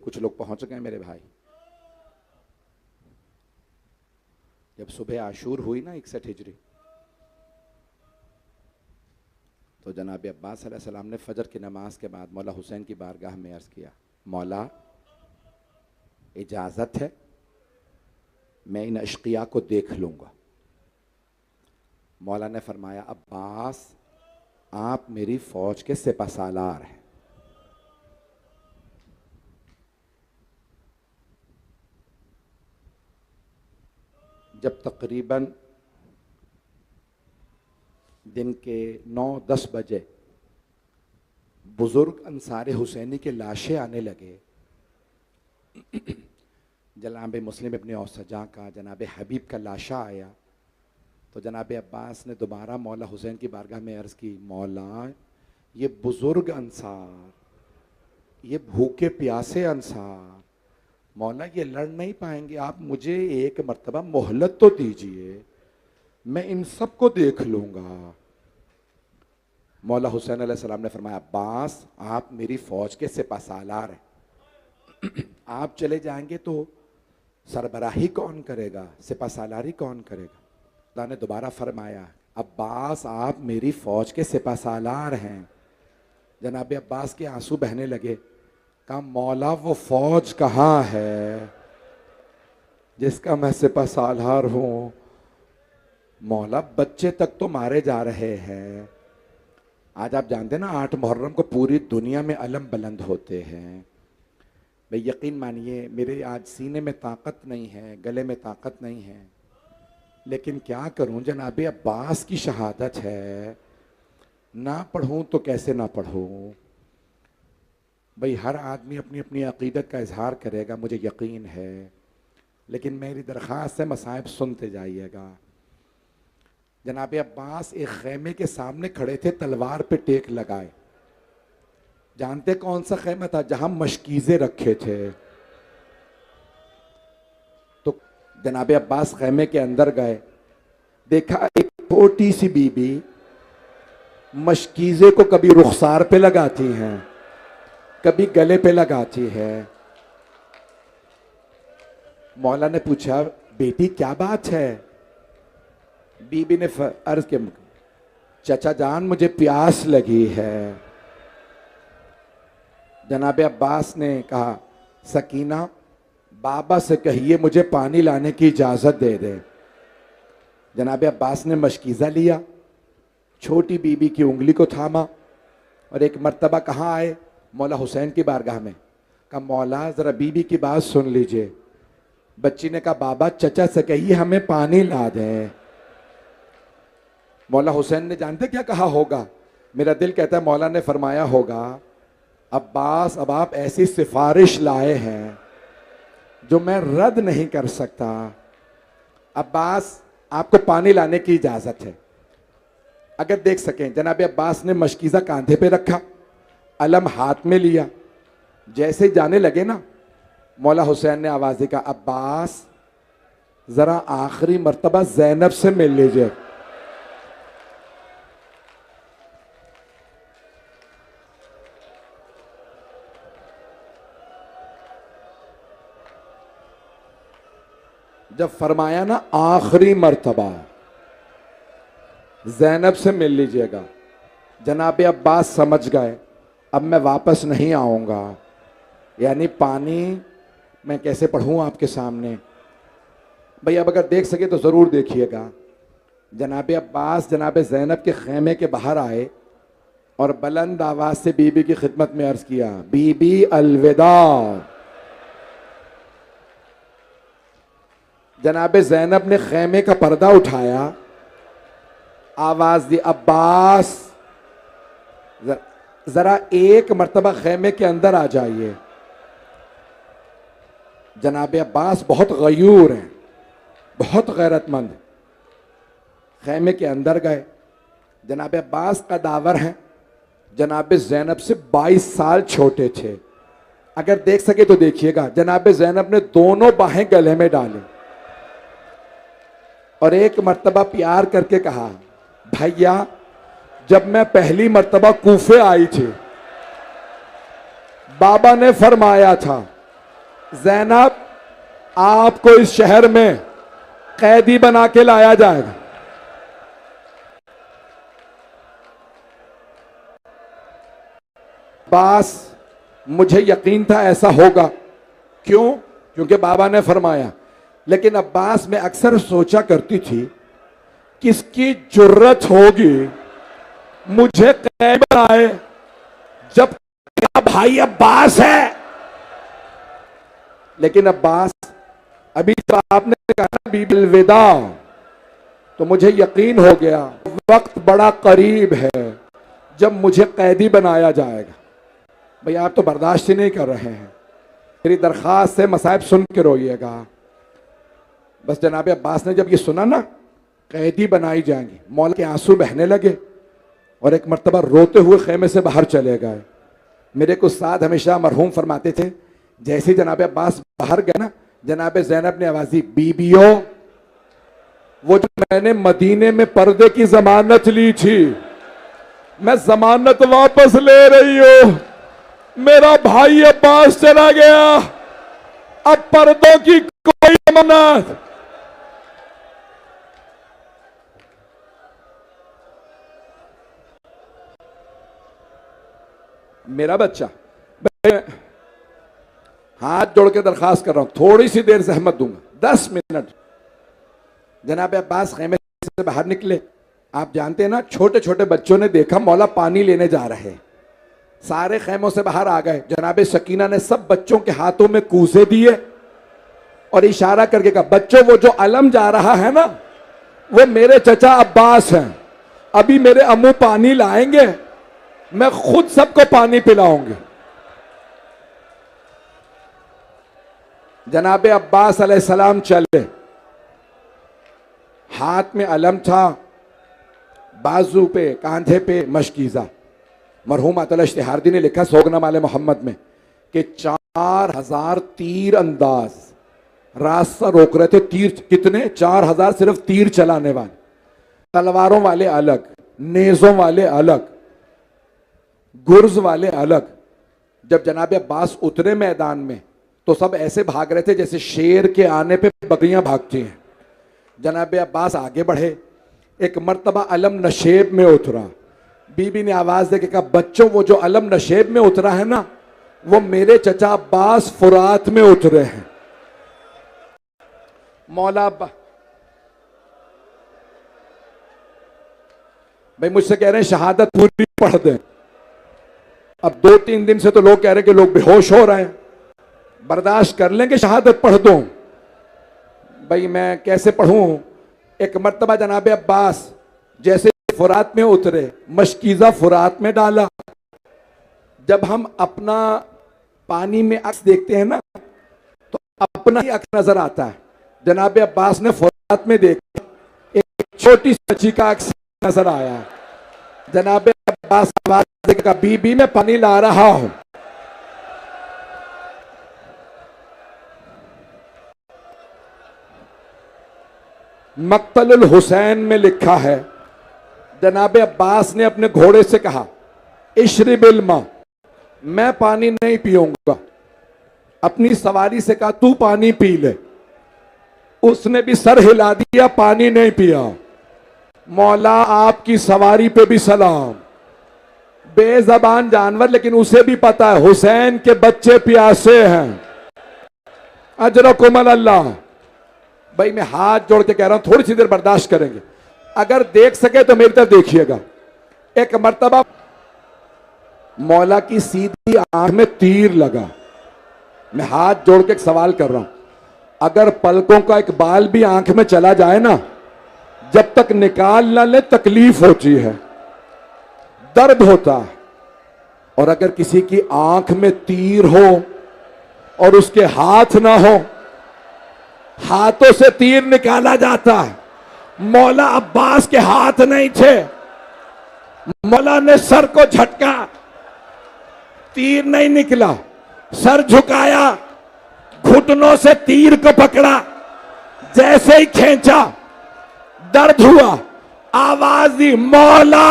कुछ लोग पहुंच गए मेरे भाई। जब सुबह आशूर हुई ना 61 हिजरी, तो जनाब अब्बास अलैहिस्सलाम ने फजर की नमाज के बाद मौला हुसैन की बारगाह में अर्ज किया, मौला इजाजत है मैं इन अशकिया को देख लूंगा। मौला ने फरमाया, अब्बास आप मेरी फौज के सिपहसालार हैं। जब तकरीबन दिन के 9-10 बजे बुजुर्ग अंसार हुसैनी के लाशें आने लगे, जनाब मुस्लिम इब्ने औसजा का, जनाब हबीब का लाशा आया, तो जनाब अब्बास ने दोबारा मौला हुसैन की बारगाह में अर्ज़ की, मौला ये बुजुर्ग अंसार, ये भूखे प्यासे अंसार, मौला ये लड़ नहीं पाएंगे, आप मुझे एक मर्तबा मोहलत तो दीजिए, मैं इन सब को देख लूंगा। मौला हुसैन अलैहिस्सलाम ने फरमाया, अब्बास आप मेरी फौज के सिपहसालार हैं, आप चले जाएंगे तो सरबराही कौन करेगा, सिपहसालारी कौन करेगा। अल्लाह ने दोबारा फरमाया, अब्बास आप मेरी फौज के सिपहसालार हैं। जनाब अब्बास के आंसू बहने लगे। कहा, मौला वो फौज कहाँ है जिसका मैं सिपहसालार हूं। मौला बच्चे तक तो मारे जा रहे हैं। आज आप जानते हैं ना, 8 मुहर्रम को पूरी दुनिया में अलम बुलंद होते हैं। भाई यकीन मानिए, मेरे आज सीने में ताकत नहीं है, गले में ताकत नहीं है, लेकिन क्या करूं, जनाब अब्बास की शहादत है, ना पढ़ूं तो कैसे ना पढ़ूं। भाई हर आदमी अपनी अपनी अकीदत का इजहार करेगा, मुझे यकीन है, लेकिन मेरी दरख्वास्त है मसाइब सुनते जाइएगा। जनाब अब्बास एक खैमे के सामने खड़े थे, तलवार पे टेक लगाए। जानते कौन सा खैमा था? जहां मशकीज़े रखे थे। तो जनाब अब्बास खैमे के अंदर गए, देखा एक छोटी सी बीबी मशकीज़े को कभी रुखसार पे लगाती हैं, कभी गले पे लगाती है। मौला ने पूछा, बेटी क्या बात है? बीबी ने अर्ज के, चचा जान मुझे प्यास लगी है। जनाब अब्बास ने कहा, सकीना बाबा से कहिए मुझे पानी लाने की इजाजत दे दे। जनाब अब्बास ने मशकीज़ा लिया, छोटी बीबी की उंगली को थामा और एक मर्तबा कहाँ आए? मौला हुसैन की बारगाह में। कहा, मौला जरा बीबी की बात सुन लीजिए। बच्ची ने कहा, बाबा चचा से कहिए हमें पानी ला दें। मौला हुसैन ने जानते क्या कहा होगा? मेरा दिल कहता है मौला ने फरमाया होगा, अब्बास अब आप ऐसी सिफारिश लाए हैं जो मैं रद्द नहीं कर सकता। अब्बास आपको पानी लाने की इजाजत है। अगर देख सकें, जनाब अब्बास ने मशकीज़ा कांधे पे रखा, अलम हाथ में लिया, जैसे जाने लगे ना, मौला हुसैन ने आवाज दी, कहा, अब्बास जरा आखिरी मर्तबा ज़ैनब से मिल लीजिए। जब फरमाया ना आखिरी मर्तबा ज़ैनब से मिल लीजिएगा, जनाब अब्बास समझ गए अब मैं वापस नहीं आऊँगा। यानी पानी मैं कैसे पढ़ूँ आपके सामने। भाई अब अगर देख सके तो ज़रूर देखिएगा। जनाब अब्बास जनाब ज़ैनब के खैमे के बाहर आए और बुलंद आवाज़ से बीबी की खिदमत में अर्ज़ किया, बीबी अलविदा। जनाब ज़ैनब ने खैमे का पर्दा उठाया, आवाज़ दी, अब्बास जरा एक मर्तबा खैमे के अंदर आ जाइए। जनाब अब्बास बहुत गयूर हैं, बहुत गैरतमंद। खैमे के अंदर गए। जनाब अब्बास का दावर है, जनाब ज़ैनब से 22 साल छोटे थे। अगर देख सके तो देखिएगा, जनाब ज़ैनब ने दोनों बाहें गले में डाली और एक मर्तबा प्यार करके कहा, भैया जब मैं पहली मर्तबा कूफे आई थी, बाबा ने फरमाया था ज़ैनब, आपको इस शहर में कैदी बना के लाया जाएगा। अब्बास, मुझे यकीन था ऐसा होगा। क्यों? क्योंकि बाबा ने फरमाया। लेकिन अब्बास, में अक्सर सोचा करती थी किसकी जुर्रत होगी मुझे कैद बनाए जब मेरा भाई अब्बास है। लेकिन अब्बास, अभी जब आपने कहा ना बीबी अलविदा, तो मुझे यकीन हो गया वक्त बड़ा करीब है जब मुझे कैदी बनाया जाएगा। भाई आप तो बर्दाश्त ही नहीं कर रहे हैं। मेरी दरख्वास्त है, मसाइब सुन के रोइएगा। बस जनाब अब्बास ने जब ये सुना ना कैदी बनाई जाएंगी, मौला के आंसू बहने लगे और एक मर्तबा रोते हुए खेमे से बाहर चले गए। मेरे को साथ हमेशा मरहूम फरमाते थे, जैसे जनाब अब्बास बाहर गए ना, जनाब ज़ैनब ने आवाज दी, बीबियों, वो जो मैंने मदीने में पर्दे की जमानत ली थी, मैं जमानत वापस ले रही हूं। मेरा भाई अब्बास चला गया, अब पर्दों की कोई जमानत। मेरा बच्चा, मैं हाथ जोड़ के दरखास्त कर रहा हूं, थोड़ी सी देर से सहमत दूंगा, 10 मिनट। जनाब अब्बास खेमे से बाहर निकले। आप जानते हैं ना, छोटे छोटे बच्चों ने देखा मौला पानी लेने जा रहे, सारे खेमों से बाहर आ गए। जनाब सकीना ने सब बच्चों के हाथों में कूसे दिए और इशारा करके कहा, बच्चों वो जो अलम जा रहा है ना, वो मेरे चचा अब्बास हैं। अभी मेरे अम्मू पानी लाएंगे, मैं खुद सबको पानी पिलाऊंगी। जनाब अब्बास अलैहिस्सलाम चले, हाथ में अलम था, बाजू पे कांधे पे मशकीज़ा। मरहूम अतल इश्तिहारदी ने लिखा सोगनामा आले मोहम्मद में कि 4000 तीर अंदाज रास्ता रोक रहे थे। तीर कितने? 4000 सिर्फ तीर चलाने वाले, तलवारों वाले अलग, नेजों वाले अलग, गुर्ज वाले अलग। जब जनाब अब्बास उतरे मैदान में तो सब ऐसे भाग रहे थे जैसे शेर के आने पे बकरियां भागती हैं। जनाब अब्बास आगे बढ़े, एक मर्तबा अलम नशेब में उतरा। बीबी ने आवाज दे के कहा, बच्चों वो जो अलम नशेब में उतरा है ना, वो मेरे चचा अब्बास फुरात में उतरे हैं। मौला भाई मुझसे कह रहे हैं शहादत पूरी पढ़ दें। अब 2-3 दिन से तो लोग कह रहे हैं कि लोग बेहोश हो रहे हैं, बर्दाश्त कर लें कि शहादत पढ़ दूं। भाई मैं कैसे पढ़ूं? एक मर्तबा जनाब अब्बास जैसे फुरात में उतरे, मशकीज़ा फुरात में डाला। जब हम अपना पानी में अक्स देखते हैं ना, तो अपना ही अक्स नजर आता है। जनाब अब्बास ने फुरात में देखा, एक छोटी बच्ची का अक्स नजर आया। जनाब अब्बास आवाज देकर, बीबी मैं पानी ला रहा हूं। मक्तलुल हुसैन में लिखा है, जनाब अब्बास ने अपने घोड़े से कहा, इशरिबिल मा, मैं पानी नहीं पीऊंगा। अपनी सवारी से कहा, तू पानी पी ले। उसने भी सर हिला दिया, पानी नहीं पिया। मौला आपकी सवारी पे भी सलाम। बेजबान जानवर, लेकिन उसे भी पता है हुसैन के बच्चे प्यासे हैं। अजरकुम अल्लाह। भाई मैं हाथ जोड़ के कह रहा हूं, थोड़ी सी देर बर्दाश्त करेंगे। अगर देख सके तो मेरी तरफ देखिएगा। एक मर्तबा मौला की सीधी आंख में तीर लगा। मैं हाथ जोड़ के एक सवाल कर रहा हूं, अगर पलकों का एक बाल भी आंख में चला जाए ना, जब तक निकाल ना ले तकलीफ होती है, दर्द होता है। और अगर किसी की आंख में तीर हो और उसके हाथ ना हो, हाथों से तीर निकाला जाता है। मौला अब्बास के हाथ नहीं थे, मौला ने सर को झटका, तीर नहीं निकला। सर झुकाया, घुटनों से तीर को पकड़ा, जैसे ही खींचा दर्द हुआ, आवाज दी, मौला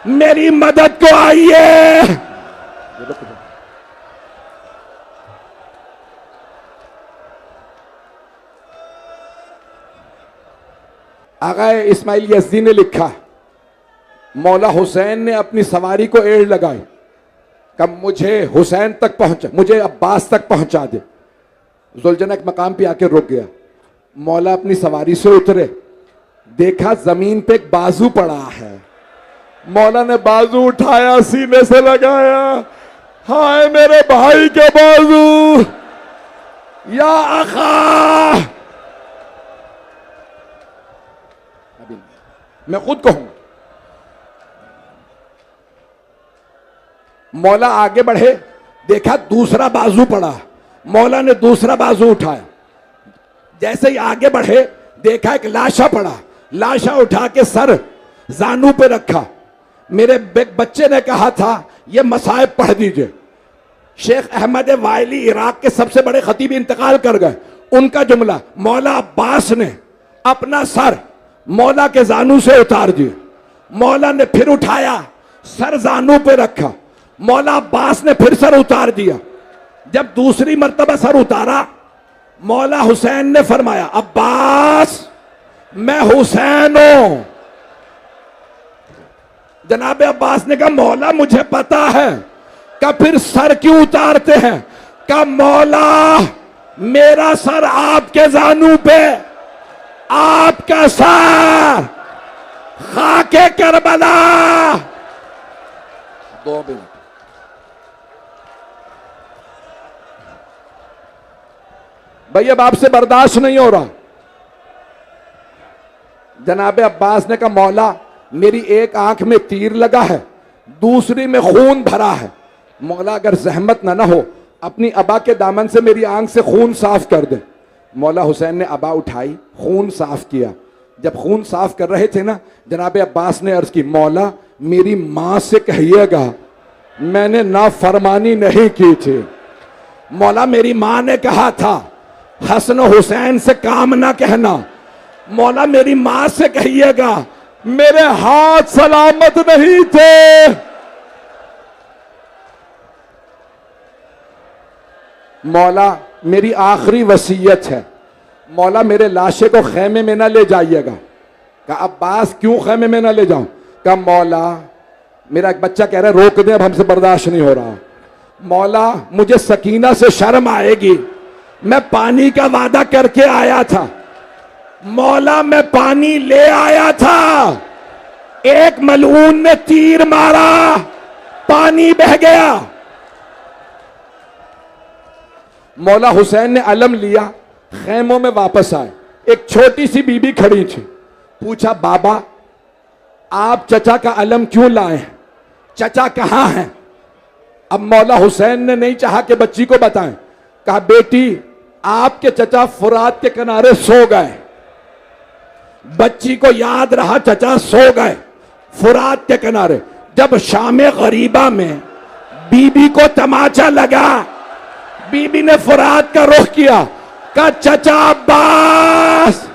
मेरी मदद को आइए। आगा इस्माइल यज़दी ने लिखा, मौला हुसैन ने अपनी सवारी को एड़ लगाई, कब मुझे हुसैन तक पहुंचा, मुझे अब्बास तक पहुंचा दे। जुलझना एक मकाम पे आके रुक गया। मौला अपनी सवारी से उतरे, देखा जमीन पे एक बाजू पड़ा है। मौला ने बाजू उठाया, सीने से लगाया, हाय मेरे भाई के बाजू, या आखा। अभी मैं खुद कहूं। मौला आगे बढ़े, देखा दूसरा बाजू पड़ा। मौला ने दूसरा बाजू उठाया। जैसे ही आगे बढ़े, देखा एक लाशा पड़ा। लाशा उठा के सर जानू पे रखा। मेरे बच्चे ने कहा था ये मसाइब पढ़ दीजिए। शेख अहमद वाइली इराक के सबसे बड़े खतीब इंतकाल कर गए। उनका जुमला, मौला अब्बास ने अपना सर मौला के जानू से उतार दिया। मौला ने फिर उठाया, सर जानू पे रखा। मौला अब्बास ने फिर सर उतार दिया। जब दूसरी मर्तबा सर उतारा, मौला हुसैन ने फरमाया, अब्बास मैं हुसैन हूं। जनाब अब्बास ने कहा, मौला मुझे पता है। का फिर सर क्यों उतारते हैं? का मौला मेरा सर आपके जानू पे, आपका सर खाके करबला। 2 मिनट। भाई अब आपसे बर्दाश्त नहीं हो रहा। जनाब अब्बास ने कहा, मौला मेरी एक आंख में तीर लगा है, दूसरी में खून भरा है। मौला अगर जहमत ना हो, अपनी अबा के दामन से मेरी आंख से खून साफ कर दे। मौला हुसैन ने अबा उठाई, खून साफ किया। जब खून साफ कर रहे थे ना, जनाब अब्बास ने अर्ज की, मौला मेरी मां से कहिएगा मैंने नाफरमानी नहीं की थी। मौला मेरी मां ने कहा था हसन हुसैन से काम ना कहना। मौला मेरी मां से कहिएगा मेरे हाथ सलामत नहीं थे। मौला मेरी आखिरी वसीयत है, मौला मेरे लाशे को खेमे में ना ले जाइएगा। कहा अब्बास क्यों खेमे में ना ले जाऊं? कहा मौला मेरा एक बच्चा कह रहा है रोक दे, अब हमसे बर्दाश्त नहीं हो रहा। मौला मुझे सकीना से शर्म आएगी, मैं पानी का वादा करके आया था। मौला मैं पानी ले आया था, एक मलऊन ने तीर मारा, पानी बह गया। मौला हुसैन ने अलम लिया, खेमों में वापस आए। एक छोटी सी बीबी खड़ी थी। पूछा बाबा आप चचा का अलम क्यों लाए हैं? चचा कहां हैं? अब मौला हुसैन ने नहीं चाहा कि बच्ची को बताएं। कहा बेटी आपके चचा फुरात के किनारे सो गए। बच्ची को याद रहा चचा सो गए फुरात के किनारे। जब शामे गरीबा में बीबी को तमाचा लगा, बीबी ने फुरात का रुख किया। कहा चचा अब्बास